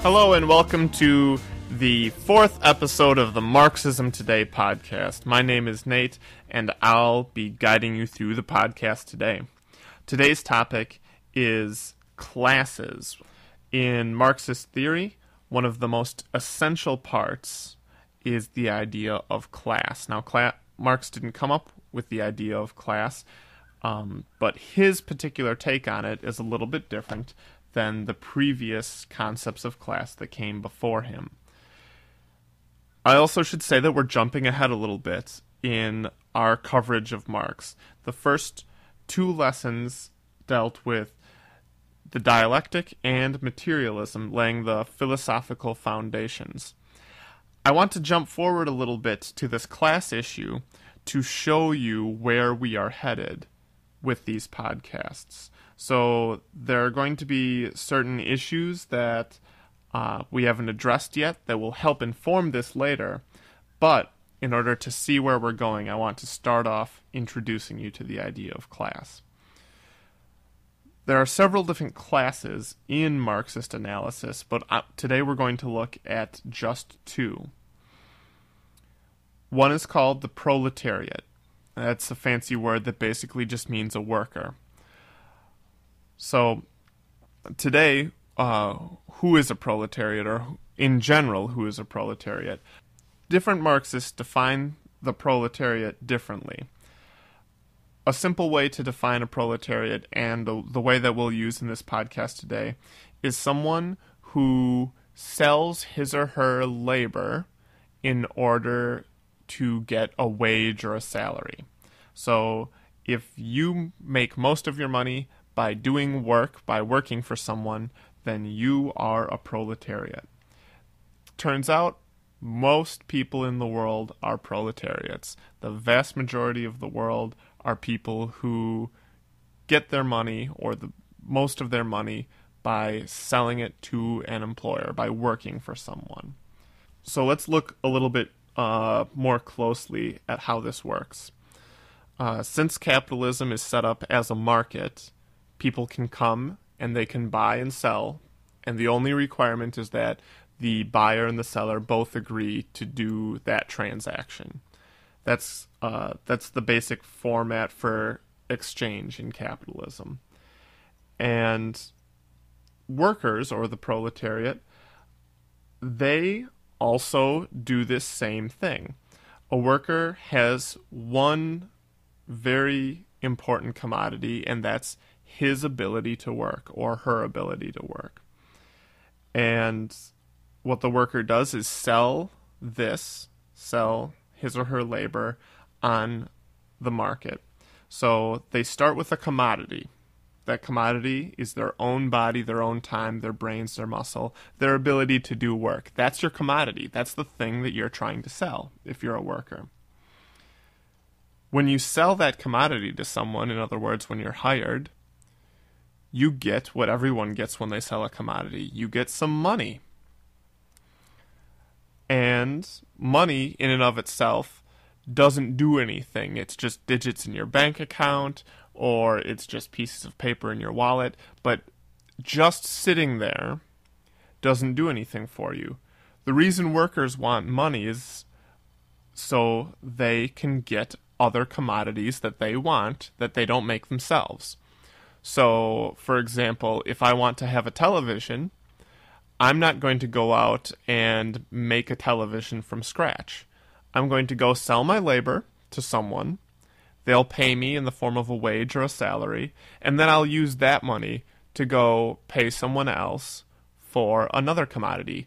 Hello and welcome to the fourth episode of the Marxism Today podcast. My name is Nate and I'll be guiding you through the podcast today. Today's topic is classes. In Marxist theory, one of the most essential parts is the idea of class. Now, Marx didn't come up with the idea of class, but his particular take on it is a little bit different than the previous concepts of class that came before him. I also should say that we're jumping ahead a little bit in our coverage of Marx. The first two lessons dealt with the dialectic and materialism, laying the philosophical foundations. I want to jump forward a little bit to this class issue to show you where we are headed with these podcasts. So there are going to be certain issues that we haven't addressed yet that will help inform this later. But in order to see where we're going, I want to start off introducing you to the idea of class. There are several different classes in Marxist analysis, but today we're going to look at just two. One is called the proletariat. That's a fancy word that basically just means a worker. So, today, who is a proletariat, or in general, who is a proletariat? Different Marxists define the proletariat differently. A simple way to define a proletariat, and the way that we'll use in this podcast today, is someone who sells his or her labor in order to get a wage or a salary. So, if you make most of your money by doing work, by working for someone, then you are a proletariat. Turns out, most people in the world are proletariats. The vast majority of the world are people who get their money, or most of their money, by selling it to an employer, by working for someone. So let's look a little bit more closely at how this works. Since capitalism is set up as a market, people can come and they can buy and sell, and the only requirement is that the buyer and the seller both agree to do that transaction. That's the basic format for exchange in capitalism. And workers, or the proletariat, they also do this same thing. A worker has one very important commodity, and that's his ability to work, or her ability to work. And what the worker does is sell his or her labor on the market. So they start with a commodity. That commodity is their own body, their own time, their brains, their muscle, their ability to do work. That's your commodity. That's the thing that you're trying to sell if you're a worker. When you sell that commodity to someone, in other words, when you're hired, you get what everyone gets when they sell a commodity. You get some money. And money, in and of itself, doesn't do anything. It's just digits in your bank account, or it's just pieces of paper in your wallet. But just sitting there doesn't do anything for you. The reason workers want money is so they can get other commodities that they want that they don't make themselves. So, for example, if I want to have a television, I'm not going to go out and make a television from scratch. I'm going to go sell my labor to someone. They'll pay me in the form of a wage or a salary, and then I'll use that money to go pay someone else for another commodity.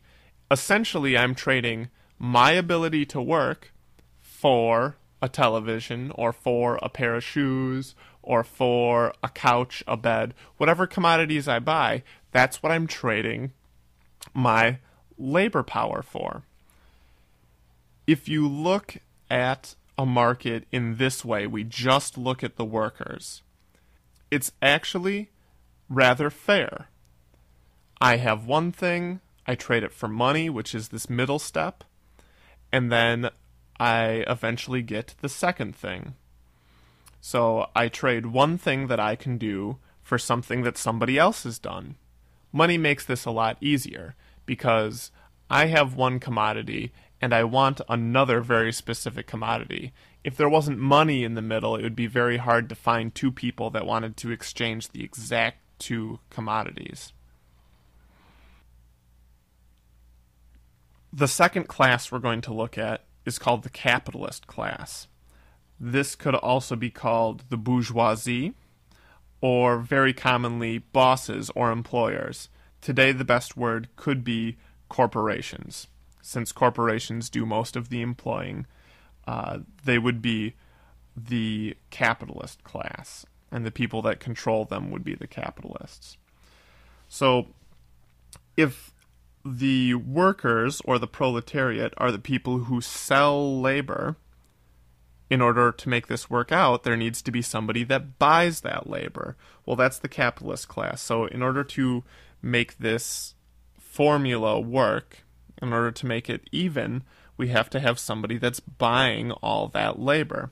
Essentially, I'm trading my ability to work for a television, or for a pair of shoes, or for a couch, a bed, whatever commodities I buy, that's what I'm trading my labor power for. If you look at a market in this way, we just look at the workers, it's actually rather fair. I have one thing, I trade it for money, which is this middle step, and then I eventually get the second thing. So I trade one thing that I can do for something that somebody else has done. Money makes this a lot easier. because I have one commodity and I want another very specific commodity. If there wasn't money in the middle, it would be very hard to find two people that wanted to exchange the exact two commodities. The second class we're going to look at is called the capitalist class. This could also be called the bourgeoisie, or very commonly bosses or employers. Today the best word could be corporations. Since corporations do most of the employing, they would be the capitalist class, and the people that control them would be the capitalists. So if the workers or the proletariat are the people who sell labor, in order to make this work out, there needs to be somebody that buys that labor. Well, that's the capitalist class. So in order to make this formula work, in order to make it even, we have to have somebody that's buying all that labor.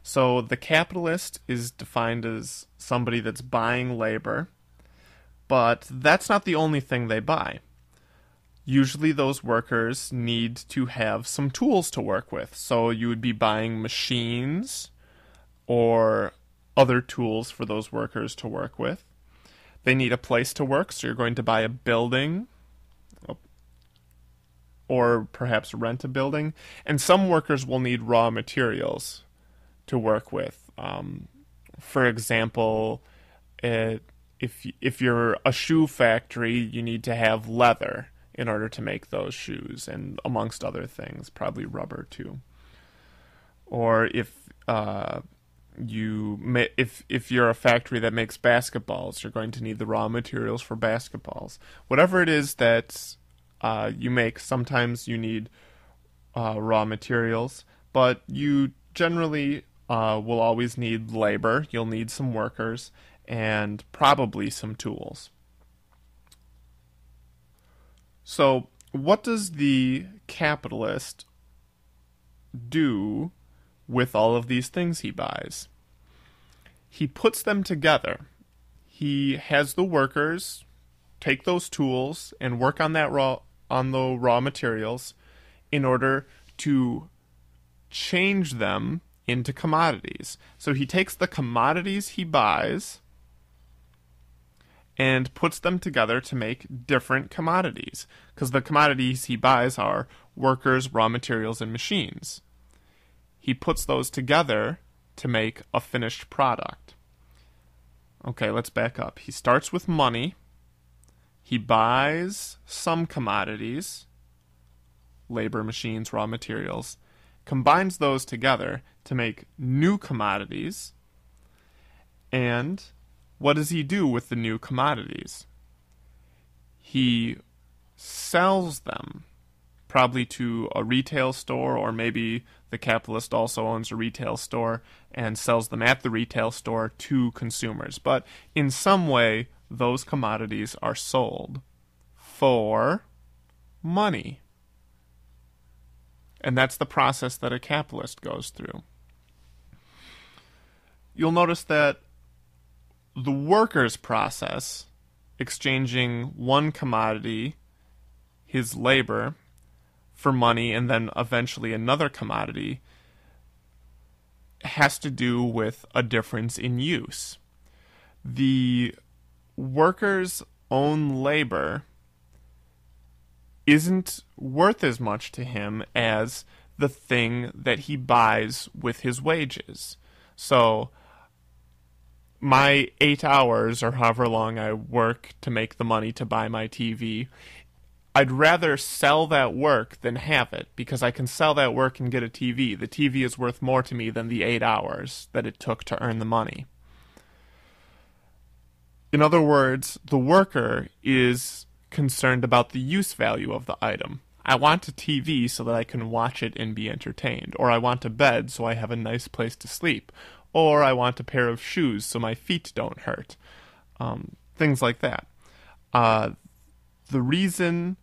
So the capitalist is defined as somebody that's buying labor, but that's not the only thing they buy. Usually those workers need to have some tools to work with. So you would be buying machines or other tools for those workers to work with. They need a place to work, so you're going to buy a building or perhaps rent a building. And some workers will need raw materials to work with. For example, if you're a shoe factory, you need to have leather in order to make those shoes, and amongst other things, probably rubber too. Or if you're a factory that makes basketballs, you're going to need the raw materials for basketballs. Whatever it is that you make, sometimes you need raw materials, but you generally will always need labor. You'll need some workers and probably some tools. So, what does the capitalist do with all of these things he buys? He puts them together. He has the workers take those tools and work on the raw materials in order to change them into commodities. So he takes the commodities he buys and puts them together to make different commodities, because the commodities he buys are workers, raw materials, and machines. He puts those together to make a finished product. Okay, let's back up. He starts with money. He buys some commodities, labor, machines, raw materials, combines those together to make new commodities, and what does he do with the new commodities? He sells them, probably to a retail store, or maybe the capitalist also owns a retail store and sells them at the retail store to consumers. But in some way, those commodities are sold for money. And that's the process that a capitalist goes through. You'll notice that the worker's process, exchanging one commodity, his labor, for money and then eventually another commodity, has to do with a difference in use. The worker's own labor isn't worth as much to him as the thing that he buys with his wages. So my 8 hours, or however long I work to make the money to buy my TV, I'd rather sell that work than have it, because I can sell that work and get a TV. The TV is worth more to me than the 8 hours that it took to earn the money. In other words, the worker is concerned about the use value of the item. I want a TV so that I can watch it and be entertained, or I want a bed so I have a nice place to sleep, or I want a pair of shoes so my feet don't hurt. Things like that. The reason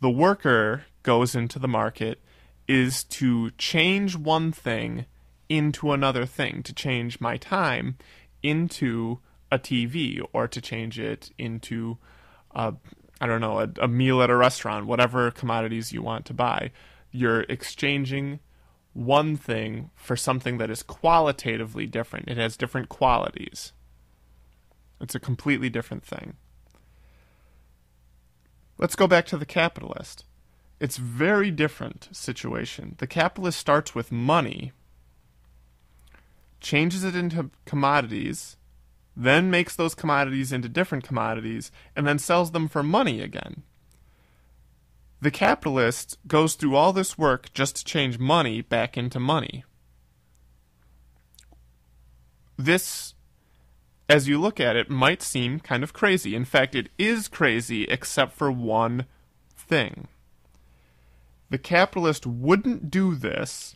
the worker goes into the market is to change one thing into another thing, to change my time into a TV, or to change it into I don't know, a meal at a restaurant, whatever commodities you want to buy. You're exchanging one thing for something that is qualitatively different. It has different qualities. It's a completely different thing. Let's go back to the capitalist. It's a very different situation. The capitalist starts with money, changes it into commodities, then makes those commodities into different commodities, and then sells them for money again. The capitalist goes through all this work just to change money back into money. This, as you look at it, might seem kind of crazy. In fact, it is crazy except for one thing. The capitalist wouldn't do this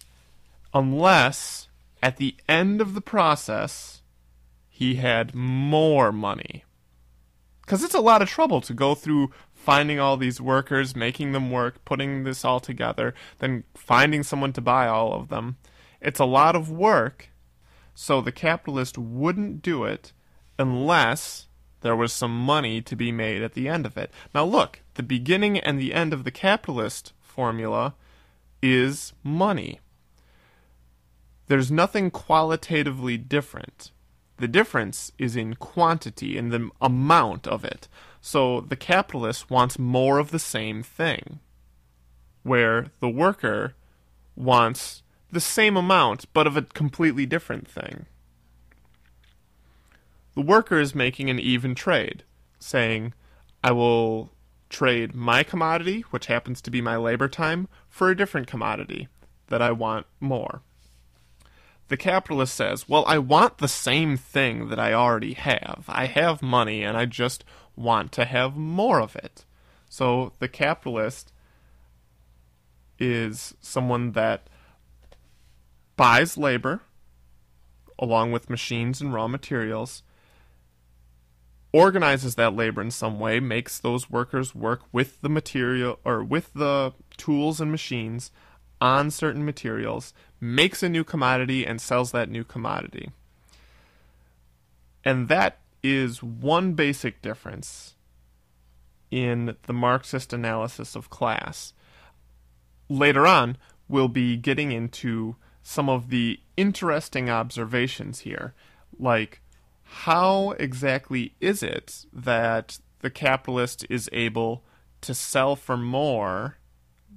unless, at the end of the process, he had more money. Because it's a lot of trouble to go through finding all these workers, making them work, putting this all together, then finding someone to buy all of them. It's a lot of work, so the capitalist wouldn't do it unless there was some money to be made at the end of it. Now look, the beginning and the end of the capitalist formula is money. There's nothing qualitatively different. The difference is in quantity, in the amount of it. So the capitalist wants more of the same thing, where the worker wants the same amount, but of a completely different thing. The worker is making an even trade, saying, I will trade my commodity, which happens to be my labor time, for a different commodity that I want more. The capitalist says, well, I want the same thing that I already have. I have money and I just want to have more of it. So the capitalist is someone that buys labor along with machines and raw materials, organizes that labor in some way, makes those workers work with the material or with the tools and machines on certain materials, makes a new commodity and sells that new commodity. And that is one basic difference in the Marxist analysis of class. Later on, we'll be getting into some of the interesting observations here, like how exactly is it that the capitalist is able to sell for more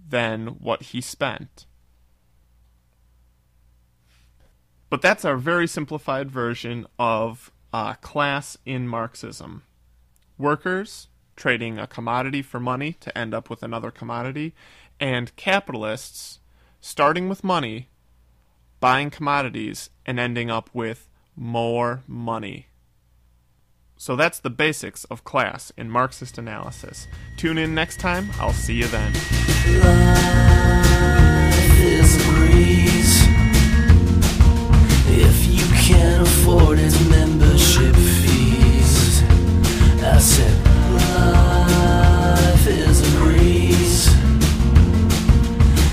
than what he spent? But that's our very simplified version of class in Marxism. Workers trading a commodity for money to end up with another commodity, and capitalists starting with money, buying commodities, and ending up with more money. So that's the basics of class in Marxist analysis. Tune in next time. I'll see you then. Life is a breeze. If you can't afford its membership fees, I said life is a breeze.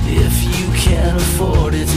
If you can't afford its